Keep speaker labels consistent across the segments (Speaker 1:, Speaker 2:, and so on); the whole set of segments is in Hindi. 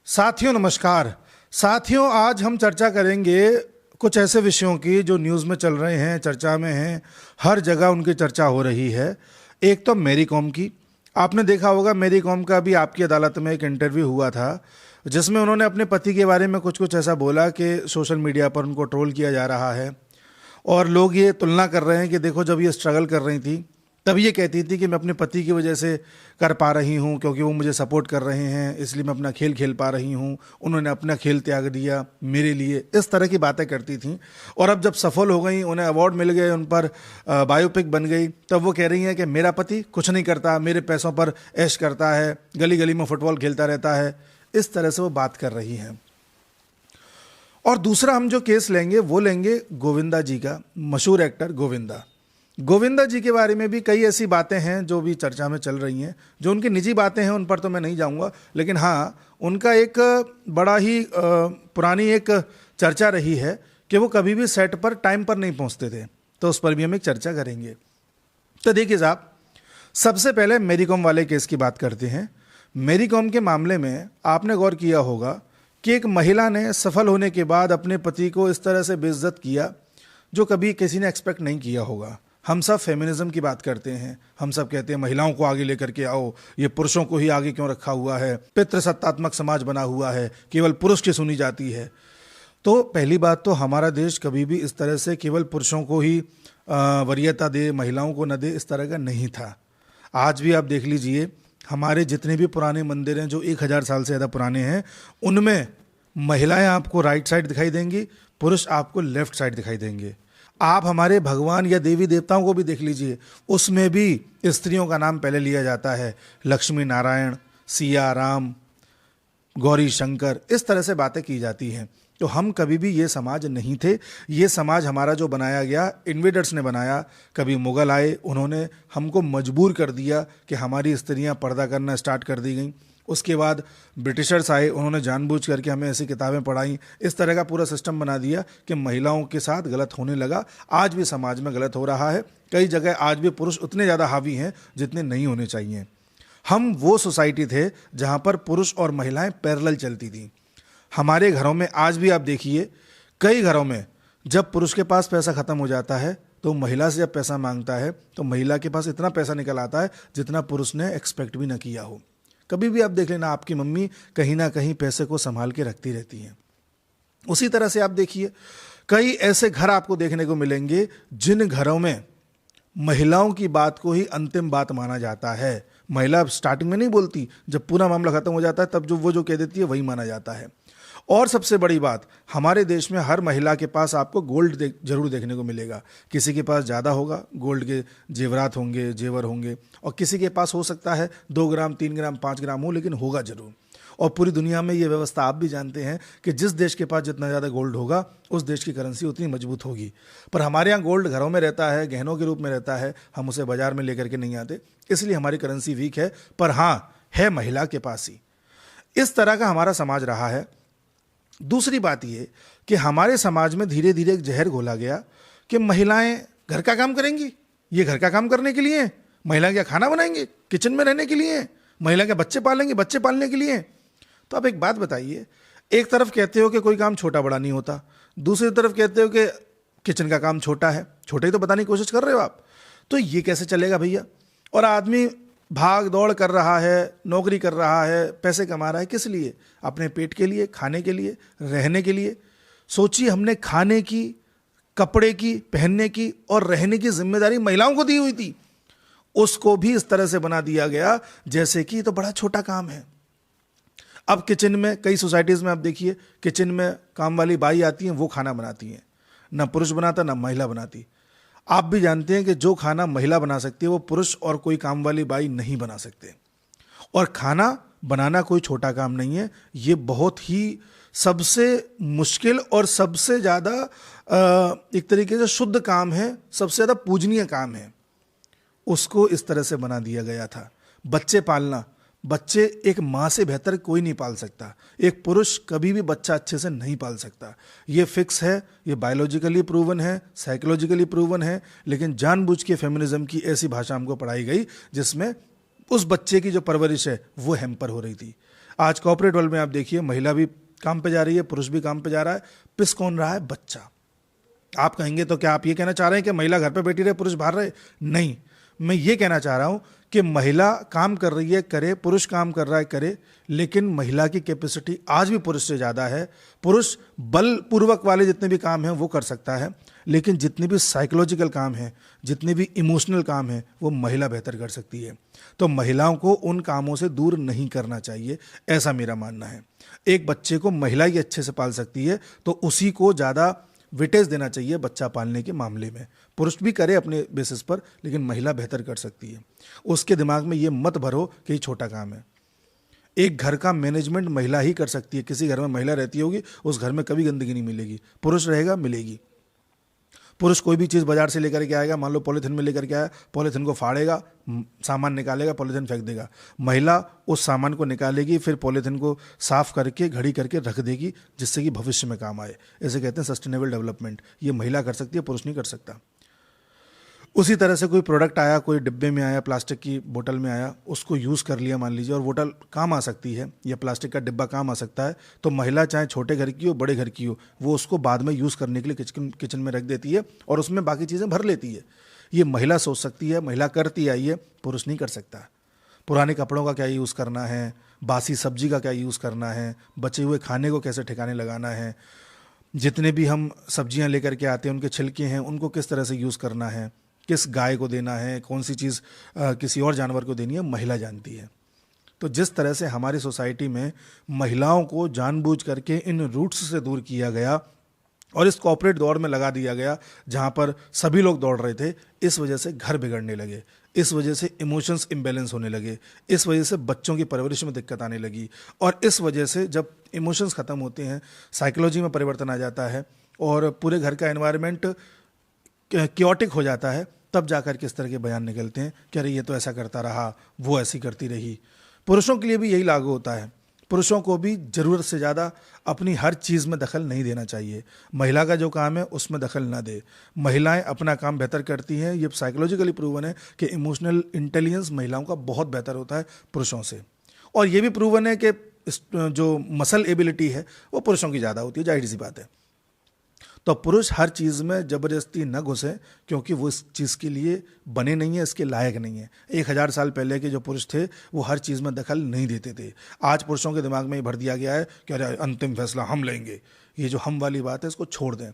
Speaker 1: साथियों नमस्कार। साथियों आज हम चर्चा करेंगे कुछ ऐसे विषयों की जो न्यूज़ में चल रहे हैं, चर्चा में हैं, हर जगह उनकी चर्चा हो रही है। एक तो मैरी कॉम की, आपने देखा होगा मैरी कॉम का भी आपकी अदालत में एक इंटरव्यू हुआ था जिसमें उन्होंने अपने पति के बारे में कुछ ऐसा बोला कि सोशल मीडिया पर उनको ट्रोल किया जा रहा है और लोग ये तुलना कर रहे हैं कि देखो जब ये स्ट्रगल कर रही थी तब ये कहती थी कि मैं अपने पति की वजह से कर पा रही हूँ क्योंकि वो मुझे सपोर्ट कर रहे हैं, इसलिए मैं अपना खेल खेल पा रही हूँ। उन्होंने अपना खेल त्याग दिया मेरे लिए, इस तरह की बातें करती थीं। और अब जब सफल हो गई, उन्हें अवार्ड मिल गए, उन पर बायोपिक बन गई, तब वो कह रही हैं कि मेरा पति कुछ नहीं करता, मेरे पैसों पर ऐश करता है, गली गली में फुटबॉल खेलता रहता है। इस तरह से वो बात कर रही हैं। और दूसरा हम जो केस लेंगे वो लेंगे गोविंदा जी का, मशहूर एक्टर गोविंदा जी के बारे में भी कई ऐसी बातें हैं जो भी चर्चा में चल रही हैं। जो उनकी निजी बातें हैं उन पर तो मैं नहीं जाऊंगा, लेकिन हाँ उनका एक बड़ा ही पुरानी एक चर्चा रही है कि वो कभी भी सेट पर टाइम पर नहीं पहुंचते थे, तो उस पर भी हम एक चर्चा करेंगे। तो देखिए साहब, सबसे पहले मैरी कॉम वाले केस की बात करते हैं। मैरी कॉम के मामले में आपने गौर किया होगा कि एक महिला ने सफल होने के बाद अपने पति को इस तरह से बेइज्जत किया जो कभी किसी ने एक्सपेक्ट नहीं किया होगा। हम सब फेमिनिज्म की बात करते हैं, हम सब कहते हैं महिलाओं को आगे लेकर के आओ, ये पुरुषों को ही आगे क्यों रखा हुआ है, पितृसत्तात्मक समाज बना हुआ है, केवल पुरुष की सुनी जाती है। तो पहली बात तो हमारा देश कभी भी इस तरह से केवल पुरुषों को ही वरीयता दे, महिलाओं को न दे, इस तरह का नहीं था। आज भी आप देख लीजिए, हमारे जितने भी पुराने मंदिर हैं जो 1000 साल से ज़्यादा पुराने हैं, उनमें महिलाएं आपको राइट साइड दिखाई देंगी, पुरुष आपको लेफ्ट साइड दिखाई देंगे। आप हमारे भगवान या देवी देवताओं को भी देख लीजिए, उसमें भी स्त्रियों का नाम पहले लिया जाता है। लक्ष्मी नारायण, सिया राम, गौरी शंकर, इस तरह से बातें की जाती हैं। तो हम कभी भी ये समाज नहीं थे। ये समाज हमारा जो बनाया गया, इन्वेडर्स ने बनाया। कभी मुगल आए, उन्होंने हमको मजबूर कर दिया कि हमारी स्त्रियां पर्दा करना स्टार्ट कर दी गई। उसके बाद ब्रिटिशर्स आए, उन्होंने जानबूझ करके हमें ऐसी किताबें पढ़ाई, इस तरह का पूरा सिस्टम बना दिया कि महिलाओं के साथ गलत होने लगा। आज भी समाज में गलत हो रहा है। कई जगह आज भी पुरुष उतने ज़्यादा हावी हैं जितने नहीं होने चाहिए। हम वो सोसाइटी थे जहाँ पर पुरुष और महिलाएं पैरेलल चलती थी। हमारे घरों में आज भी आप देखिए, कई घरों में जब पुरुष के पास पैसा ख़त्म हो जाता है तो महिला से जब पैसा मांगता है तो महिला के पास इतना पैसा निकल आता है जितना पुरुष ने एक्सपेक्ट भी ना किया हो। कभी भी आप देख लेना, आपकी मम्मी कहीं ना कहीं पैसे को संभाल के रखती रहती हैं। उसी तरह से आप देखिए, कई ऐसे घर आपको देखने को मिलेंगे जिन घरों में महिलाओं की बात को ही अंतिम बात माना जाता है। महिला स्टार्टिंग में नहीं बोलती, जब पूरा मामला खत्म हो जाता है तब जो वो जो कह देती है वही माना जाता है। और सबसे बड़ी बात, हमारे देश में हर महिला के पास आपको गोल्ड जरूर देखने को मिलेगा। किसी के पास ज़्यादा होगा, गोल्ड के जेवरात होंगे, जेवर होंगे, और किसी के पास हो सकता है 2 ग्राम, 3 ग्राम, 5 ग्राम हो, लेकिन होगा जरूर। और पूरी दुनिया में ये व्यवस्था आप भी जानते हैं कि जिस देश के पास जितना ज़्यादा गोल्ड होगा उस देश की करेंसी उतनी मजबूत होगी। पर हमारे यहाँ गोल्ड घरों में रहता है, गहनों के रूप में रहता है, हम उसे बाजार में लेकर के नहीं आते, इसलिए हमारी करेंसी वीक है। पर हाँ, है महिला के पास ही। इस तरह का हमारा समाज रहा है। दूसरी बात ये कि हमारे समाज में धीरे धीरे एक जहर घोला गया कि महिलाएं घर का काम करेंगी। ये घर का काम करने के लिए, महिला क्या खाना बनाएंगे, किचन में रहने के लिए, महिला क्या बच्चे पालेंगे, बच्चे पालने के लिए। तो आप एक बात बताइए, एक तरफ कहते हो कि कोई काम छोटा बड़ा नहीं होता, दूसरी तरफ कहते हो कि किचन का काम छोटा है, छोटा ही तो बताने की कोशिश कर रहे हो आप। तो ये कैसे चलेगा भैया? और आदमी भाग दौड़ कर रहा है, नौकरी कर रहा है, पैसे कमा रहा है, किस लिए? अपने पेट के लिए, खाने के लिए, रहने के लिए। सोचिए, हमने खाने की, कपड़े की, पहनने की और रहने की जिम्मेदारी महिलाओं को दी हुई थी, उसको भी इस तरह से बना दिया गया जैसे कि तो बड़ा छोटा काम है। अब किचन में, कई सोसाइटीज़ में आप देखिए, किचन में काम वाली बाई आती हैं, वो खाना बनाती हैं, ना पुरुष बनाता ना महिला बनाती। आप भी जानते हैं कि जो खाना महिला बना सकती है वो पुरुष और कोई काम वाली बाई नहीं बना सकते। और खाना बनाना कोई छोटा काम नहीं है, ये बहुत ही सबसे मुश्किल और सबसे ज़्यादा एक तरीके से शुद्ध काम है, सबसे ज़्यादा पूजनीय काम है। उसको इस तरह से बना दिया गया था। बच्चे पालना, बच्चे एक माँ से बेहतर कोई नहीं पाल सकता। एक पुरुष कभी भी बच्चा अच्छे से नहीं पाल सकता, ये फिक्स है, ये बायोलॉजिकली प्रूवन है, साइकोलॉजिकली प्रूवन है। लेकिन जानबूझ के फेमिनिज्म की ऐसी भाषा हमको पढ़ाई गई जिसमें उस बच्चे की जो परवरिश है वो हैम्पर हो रही थी। आज कॉर्पोरेट वर्ल्ड में आप देखिए, महिला भी काम पे जा रही है, पुरुष भी काम पे जा रहा है, पिस कौन रहा है? बच्चा। आप कहेंगे तो क्या आप ये कहना चाह रहे हैं कि महिला घर पे बैठी रहे, पुरुष बाहर रहे? नहीं, मैं ये कहना चाह रहा हूं कि महिला काम कर रही है, करे, पुरुष काम कर रहा है, करे, लेकिन महिला की कैपेसिटी आज भी पुरुष से ज़्यादा है। पुरुष बलपूर्वक वाले जितने भी काम हैं वो कर सकता है, लेकिन जितने भी साइकोलॉजिकल काम हैं, जितने भी इमोशनल काम हैं, वो महिला बेहतर कर सकती है। तो महिलाओं को उन कामों से दूर नहीं करना चाहिए, ऐसा मेरा मानना है। एक बच्चे को महिला ही अच्छे से पाल सकती है, तो उसी को ज़्यादा वेटेज देना चाहिए बच्चा पालने के मामले में। पुरुष भी करे अपने बेसिस पर, लेकिन महिला बेहतर कर सकती है। उसके दिमाग में ये मत भरो कि ये छोटा काम है। एक घर का मैनेजमेंट महिला ही कर सकती है। किसी घर में महिला रहती होगी, उस घर में कभी गंदगी नहीं मिलेगी। पुरुष रहेगा, मिलेगी। पुरुष कोई भी चीज़ बाजार से लेकर के आएगा, मान लो पॉलीथिन में लेकर के आया, पॉलीथिन को फाड़ेगा, सामान निकालेगा, पॉलीथिन फेंक देगा। महिला उस सामान को निकालेगी, फिर पॉलीथिन को साफ करके घड़ी करके रख देगी, जिससे कि भविष्य में काम आए। इसे कहते हैं सस्टेनेबल डेवलपमेंट। ये महिला कर सकती है, पुरुष नहीं कर सकता। उसी तरह से कोई प्रोडक्ट आया, कोई डिब्बे में आया, प्लास्टिक की बोतल में आया, उसको यूज़ कर लिया मान लीजिए, और बोतल काम आ सकती है या प्लास्टिक का डिब्बा काम आ सकता है, तो महिला चाहे छोटे घर की हो, बड़े घर की हो, वो उसको बाद में यूज़ करने के लिए किचन में रख देती है और उसमें बाकी चीज़ें भर लेती है। ये महिला सोच सकती है, महिला करती आई है, पुरुष नहीं कर सकता। पुराने कपड़ों का क्या यूज़ करना है, बासी सब्जी का क्या यूज़ करना है, बचे हुए खाने को कैसे ठिकाने लगाना है, जितने भी हम सब्जियां लेकर के आते हैं उनके छिलके हैं, उनको किस तरह से यूज़ करना है, किस गाय को देना है, कौन सी चीज़ किसी और जानवर को देनी है, महिला जानती है। तो जिस तरह से हमारी सोसाइटी में महिलाओं को जानबूझ करके इन रूट्स से दूर किया गया और इस कॉर्पोरेट दौर में लगा दिया गया जहाँ पर सभी लोग दौड़ रहे थे, इस वजह से घर बिगड़ने लगे, इस वजह से इमोशंस इम्बैलेंस होने लगे, इस वजह से बच्चों की परवरिश में दिक्कत आने लगी, और इस वजह से जब इमोशंस ख़त्म होते हैं, साइकोलॉजी में परिवर्तन आ जाता है और पूरे घर का एनवायरनमेंट क्योटिक हो जाता है, तब जाकर के इस तरह के बयान निकलते हैं कि अरे ये तो ऐसा करता रहा, वो ऐसी करती रही। पुरुषों के लिए भी यही लागू होता है। पुरुषों को भी ज़रूरत से ज़्यादा अपनी हर चीज़ में दखल नहीं देना चाहिए। महिला का जो काम है उसमें दखल ना दे। महिलाएं अपना काम बेहतर करती हैं। ये साइकोलॉजिकली प्रूवन है कि इमोशनल इंटेलिजेंस महिलाओं का बहुत बेहतर होता है पुरुषों से, और ये भी प्रूवन है कि जो मसल एबिलिटी है वो पुरुषों की ज़्यादा होती है, जाहिर सी बात है। तो पुरुष हर चीज़ में ज़बरदस्ती न घुसे, क्योंकि वो इस चीज़ के लिए बने नहीं है, इसके लायक नहीं है। 1000 साल पहले के जो पुरुष थे वो हर चीज़ में दखल नहीं देते थे। आज पुरुषों के दिमाग में ये भर दिया गया है कि अरे अंतिम फैसला हम लेंगे। ये जो हम वाली बात है इसको छोड़ दें।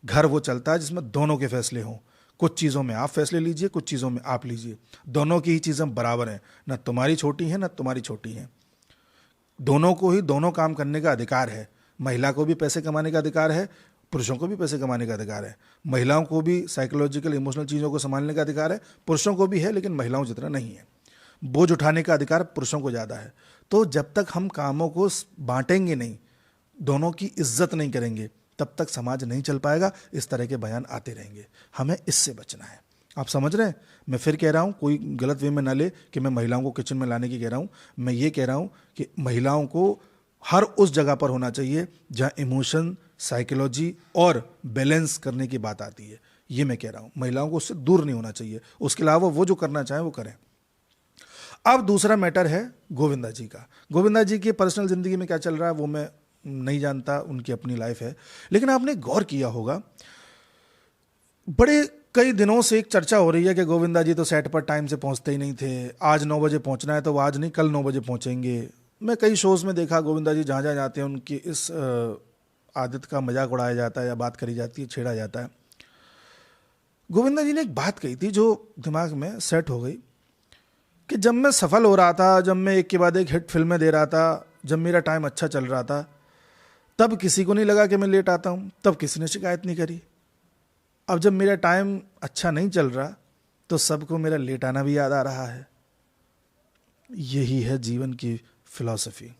Speaker 1: घर वो चलता है जिसमें दोनों के फैसले हों। कुछ चीज़ों में आप फैसले लीजिए, कुछ चीज़ों में आप लीजिए। दोनों की ही चीज़ें बराबर हैं, न तुम्हारी छोटी हैं न तुम्हारी छोटी हैं। दोनों को ही दोनों काम करने का अधिकार है। महिला को भी पैसे कमाने का अधिकार है, पुरुषों को भी पैसे कमाने का अधिकार है। महिलाओं को भी साइकोलॉजिकल इमोशनल चीज़ों को संभालने का अधिकार है, पुरुषों को भी है, लेकिन महिलाओं जितना नहीं है। बोझ उठाने का अधिकार पुरुषों को ज़्यादा है। तो जब तक हम कामों को बांटेंगे नहीं, दोनों की इज्जत नहीं करेंगे, तब तक समाज नहीं चल पाएगा। इस तरह के बयान आते रहेंगे, हमें इससे बचना है। आप समझ रहे हैं? मैं फिर कह रहा हूँ, कोई गलत वे में ना ले कि मैं महिलाओं को किचन में लाने की कह रहा हूँ। मैं ये कह रहा हूँ कि महिलाओं को हर उस जगह पर होना चाहिए जहाँ इमोशन, साइकोलॉजी और बैलेंस करने की बात आती है। ये मैं कह रहा हूँ, महिलाओं को उससे दूर नहीं होना चाहिए। उसके अलावा वो जो करना चाहें वो करें। अब दूसरा मैटर है गोविंदा जी का। गोविंदा जी की पर्सनल ज़िंदगी में क्या चल रहा है वो मैं नहीं जानता, उनकी अपनी लाइफ है। लेकिन आपने गौर किया होगा, बड़े कई दिनों से एक चर्चा हो रही है कि गोविंदा जी तो सेट पर टाइम से पहुंचते ही नहीं थे। आज 9 बजे पहुंचना है तो वो आज नहीं, कल 9 बजे पहुंचेंगे। मैं कई शोज़ में देखा गोविंदा जी जहाँ जहाँ जाते हैं उनकी इस आदत का मजाक उड़ाया जाता है या बात करी जाती है, छेड़ा जाता है। गोविंदा जी ने एक बात कही थी जो दिमाग में सेट हो गई कि जब मैं सफल हो रहा था, जब मैं एक के बाद एक हिट फिल्में दे रहा था, जब मेरा टाइम अच्छा चल रहा था, तब किसी को नहीं लगा कि मैं लेट आता हूँ, तब किसी ने शिकायत नहीं करी। अब जब मेरा टाइम अच्छा नहीं चल रहा तो सबको मेरा लेट आना भी याद आ रहा है। यही है जीवन की फिलॉसफी।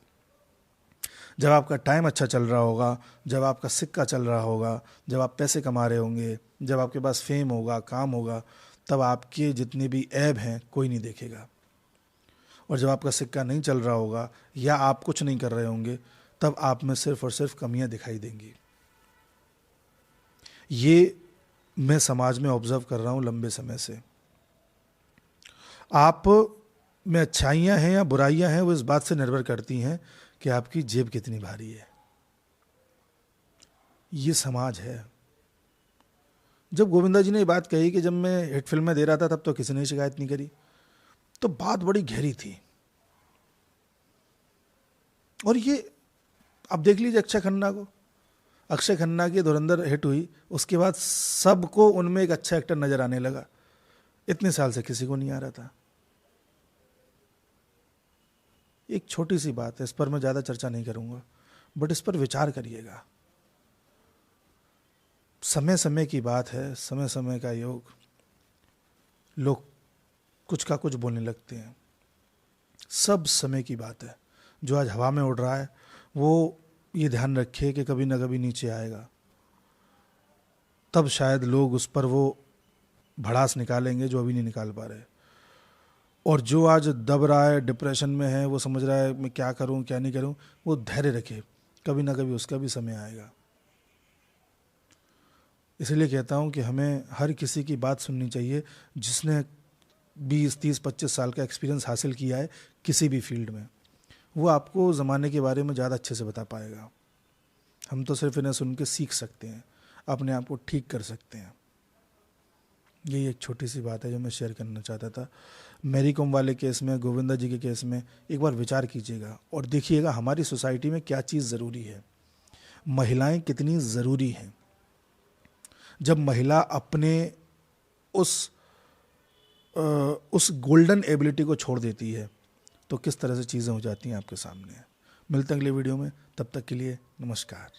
Speaker 1: जब आपका टाइम अच्छा चल रहा होगा, जब आपका सिक्का चल रहा होगा, जब आप पैसे कमा रहे होंगे, जब आपके पास फेम होगा, काम होगा, तब आपके जितने भी ऐब हैं कोई नहीं देखेगा। और जब आपका सिक्का नहीं चल रहा होगा या आप कुछ नहीं कर रहे होंगे, तब आप में सिर्फ और सिर्फ कमियां दिखाई देंगी। ये मैं समाज में ऑब्जर्व कर रहा हूं लंबे समय से। आप में अच्छाइयाँ हैं या बुराइयाँ हैं, वो इस बात से निर्भर करती हैं कि आपकी जेब कितनी भारी है। ये समाज है। जब गोविंदा जी ने ये बात कही कि जब मैं हिट फिल्में दे रहा था तब तो किसी ने शिकायत नहीं करी, तो बात बड़ी गहरी थी। और ये अब देख लीजिए अक्षय खन्ना को, अक्षय खन्ना की धुरंधर हिट हुई, उसके बाद सबको उनमें एक अच्छा एक्टर नजर आने लगा। इतने साल से किसी को नहीं आ रहा था। एक छोटी सी बात है, इस पर मैं ज़्यादा चर्चा नहीं करूंगा, बट इस पर विचार करिएगा। समय समय की बात है, समय समय का योग, लोग कुछ का कुछ बोलने लगते हैं। सब समय की बात है। जो आज हवा में उड़ रहा है वो ये ध्यान रखे कि कभी ना कभी नीचे आएगा, तब शायद लोग उस पर वो भड़ास निकालेंगे जो अभी नहीं निकाल पा रहे। और जो आज दब रहा है, डिप्रेशन में है, वो समझ रहा है मैं क्या करूं क्या नहीं करूं, वो धैर्य रखे, कभी ना कभी उसका भी समय आएगा। इसलिए कहता हूं कि हमें हर किसी की बात सुननी चाहिए जिसने 20, 30, 25 साल का एक्सपीरियंस हासिल किया है किसी भी फील्ड में। वो आपको ज़माने के बारे में ज़्यादा अच्छे से बता पाएगा। हम तो सिर्फ इन्हें सुन के सीख सकते हैं, अपने आप को ठीक कर सकते हैं। यही एक छोटी सी बात है जो मैं शेयर करना चाहता था। मैरी कॉम वाले केस में, गोविंदा जी के केस में एक बार विचार कीजिएगा और देखिएगा हमारी सोसाइटी में क्या चीज़ ज़रूरी है, महिलाएं कितनी ज़रूरी हैं। जब महिला अपने उस गोल्डन एबिलिटी को छोड़ देती है तो किस तरह से चीज़ें हो जाती हैं आपके सामने। मिलते हैं अगले वीडियो में, तब तक के लिए नमस्कार।